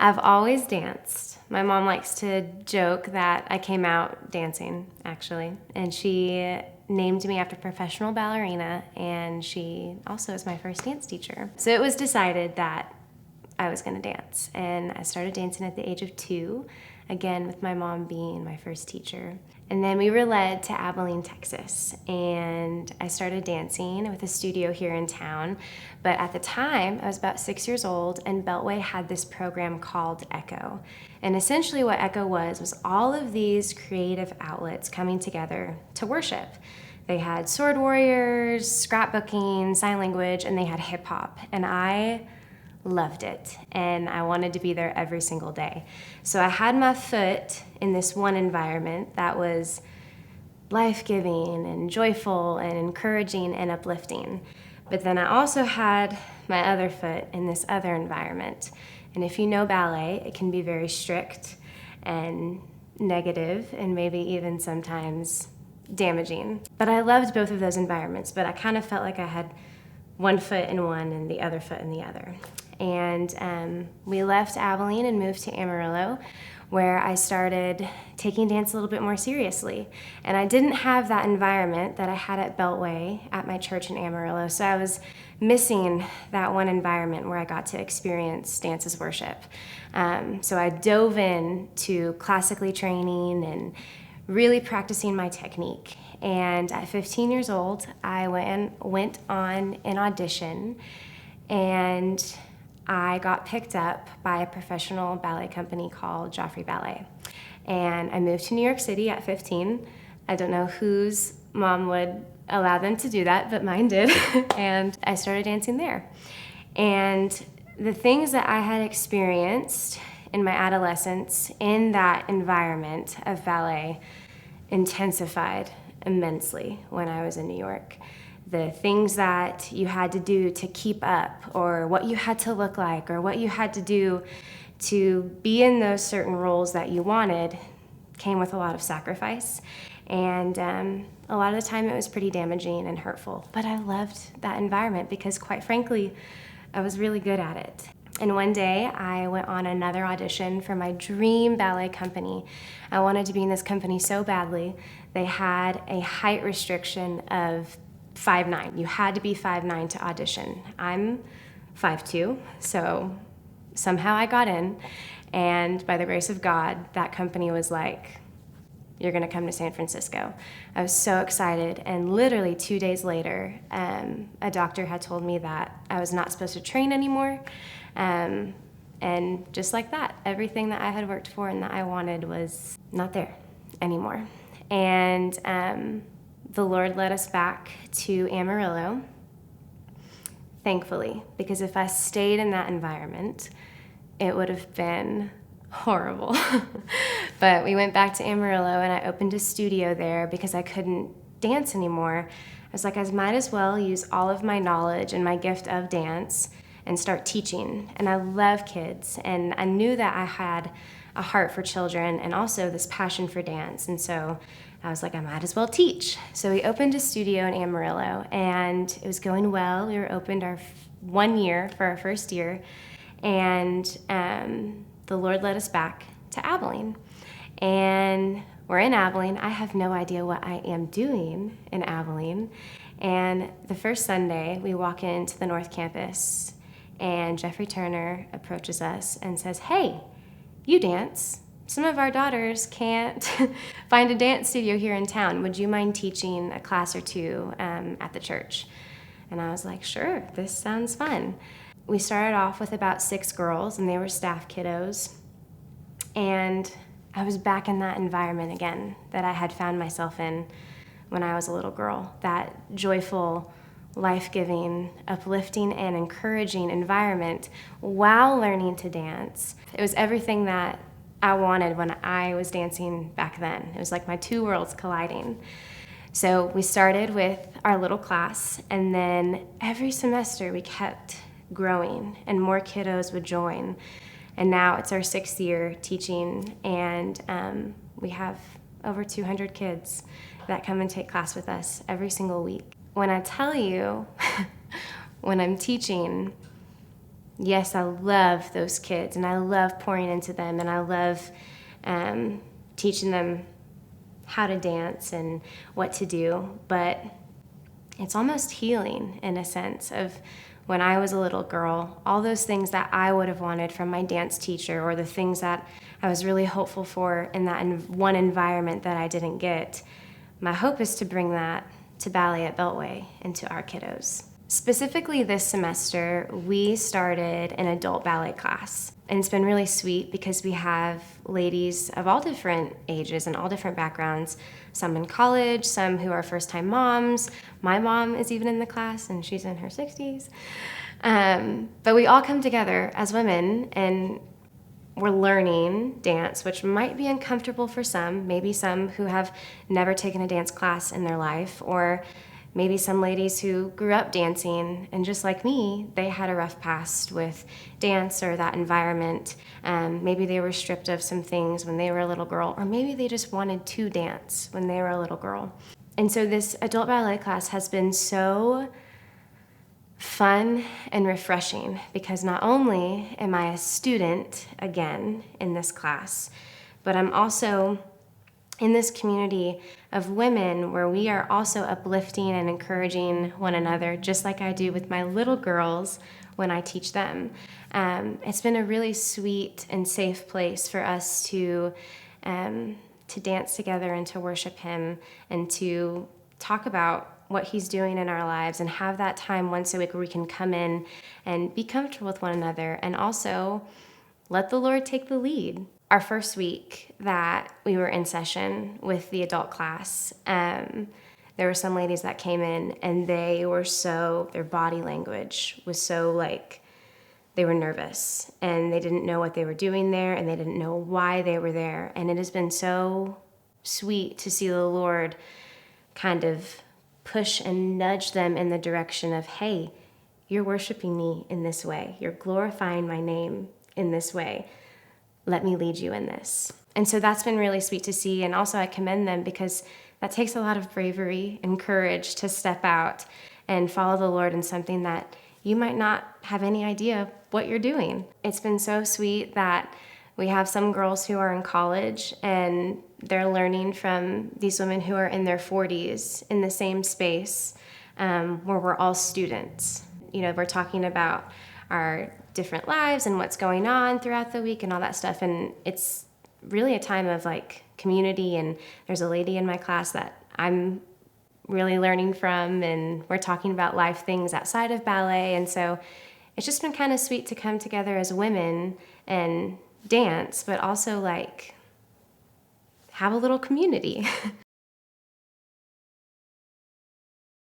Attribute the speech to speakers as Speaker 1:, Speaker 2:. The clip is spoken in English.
Speaker 1: I've always danced. My mom likes to joke that I came out dancing, actually, and she named me after a professional ballerina, and she also is my first dance teacher. So it was decided that I was gonna dance, and I started dancing at the age of 2, again with my mom being my first teacher. And then we were led to Abilene, Texas, and I started dancing with a studio here in town. But at the time, I was about 6 years old, and Beltway had this program called Echo. And essentially what Echo was all of these creative outlets coming together to worship. They had sword warriors, scrapbooking, sign language, and they had hip hop. And I loved it, and I wanted to be there every single day. So I had my foot in this one environment that was life-giving and joyful and encouraging and uplifting. But then I also had my other foot in this other environment. And if you know ballet, it can be very strict and negative and maybe even sometimes damaging. But I loved both of those environments, but I kind of felt like I had one foot in one and the other foot in the other. And we left Abilene and moved to Amarillo, where I started taking dance a little bit more seriously. And I didn't have that environment that I had at Beltway at my church in Amarillo, so I was missing that one environment where I got to experience dance as worship. So I dove in to classically training and really practicing my technique. And at 15 years old, I went on an audition, and I got picked up by a professional ballet company called Joffrey Ballet. And I moved to New York City at 15. I don't know whose mom would allow them to do that, but mine did. And I started dancing there. And the things that I had experienced in my adolescence in that environment of ballet intensified immensely when I was in New York. The things that you had to do to keep up, or what you had to look like, or what you had to do to be in those certain roles that you wanted, came with a lot of sacrifice. And a lot of the time it was pretty damaging and hurtful. But I loved that environment because, quite frankly, I was really good at it. And one day I went on another audition for my dream ballet company. I wanted to be in this company so badly. They had a height restriction of 5'9". You had to be 5'9" to audition. I'm 5'2", so somehow I got in, and by the grace of God, that company was like, you're gonna come to San Francisco. I was so excited, and literally 2 days later, a doctor had told me that I was not supposed to train anymore, and just like that, everything that I had worked for and that I wanted was not there anymore. And the Lord led us back to Amarillo, thankfully, because if I stayed in that environment, it would have been horrible. But we went back to Amarillo, and I opened a studio there because I couldn't dance anymore. I was like, I might as well use all of my knowledge and my gift of dance and start teaching. And I love kids, and I knew that I had a heart for children and also this passion for dance. And so I was like, I might as well teach. So we opened a studio in Amarillo, and it was going well. We were opened our 1 year for our first year, and the Lord led us back to Abilene. And we're in Abilene. I have no idea what I am doing in Abilene. And the first Sunday, we walk into the North Campus, and Jeffrey Turner approaches us and says, hey, you dance. Some of our daughters can't find a dance studio here in town. Would you mind teaching a class or two at the church? And I was like, sure, this sounds fun. We started off with about 6 girls, and they were staff kiddos. And I was back in that environment again that I had found myself in when I was a little girl, that joyful, life-giving, uplifting, and encouraging environment while learning to dance. It was everything that I wanted when I was dancing back then. It was like my two worlds colliding. So we started with our little class, and then every semester we kept growing and more kiddos would join. And now it's our 6th year teaching, and we have over 200 kids that come and take class with us every single week. When I tell you, when I'm teaching, yes, I love those kids and I love pouring into them and I love teaching them how to dance and what to do, but it's almost healing in a sense of when I was a little girl, all those things that I would have wanted from my dance teacher or the things that I was really hopeful for in that one environment that I didn't get. My hope is to bring that to ballet at Beltway and to our kiddos. Specifically this semester, we started an adult ballet class. And it's been really sweet because we have ladies of all different ages and all different backgrounds, some in college, some who are first-time moms. My mom is even in the class and she's in her 60s. But we all come together as women and we're learning dance, which might be uncomfortable for some, maybe some who have never taken a dance class in their life, or maybe some ladies who grew up dancing, and just like me, they had a rough past with dance or that environment. Maybe they were stripped of some things when they were a little girl, or maybe they just wanted to dance when they were a little girl. And so this adult ballet class has been so fun and refreshing because not only am I a student again in this class, but I'm also in this community of women where we are also uplifting and encouraging one another, just like I do with my little girls when I teach them. It's been a really sweet and safe place for us to dance together and to worship Him and to talk about what He's doing in our lives and have that time once a week where we can come in and be comfortable with one another and also let the Lord take the lead. Our first week that we were in session with the adult class, there were some ladies that came in and their body language was so like, they were nervous and they didn't know what they were doing there and they didn't know why they were there. And it has been so sweet to see the Lord kind of push and nudge them in the direction of, hey, you're worshiping me in this way. You're glorifying my name in this way. Let me lead you in this. And so that's been really sweet to see. And also I commend them because that takes a lot of bravery and courage to step out and follow the Lord in something that you might not have any idea what you're doing. It's been so sweet that we have some girls who are in college and they're learning from these women who are in their 40s in the same space where we're all students. You know, we're talking about our different lives and what's going on throughout the week and all that stuff. And it's really a time of like community. And there's a lady in my class that I'm really learning from, and we're talking about life things outside of ballet. And so it's just been kind of sweet to come together as women and dance, but also like have a little community.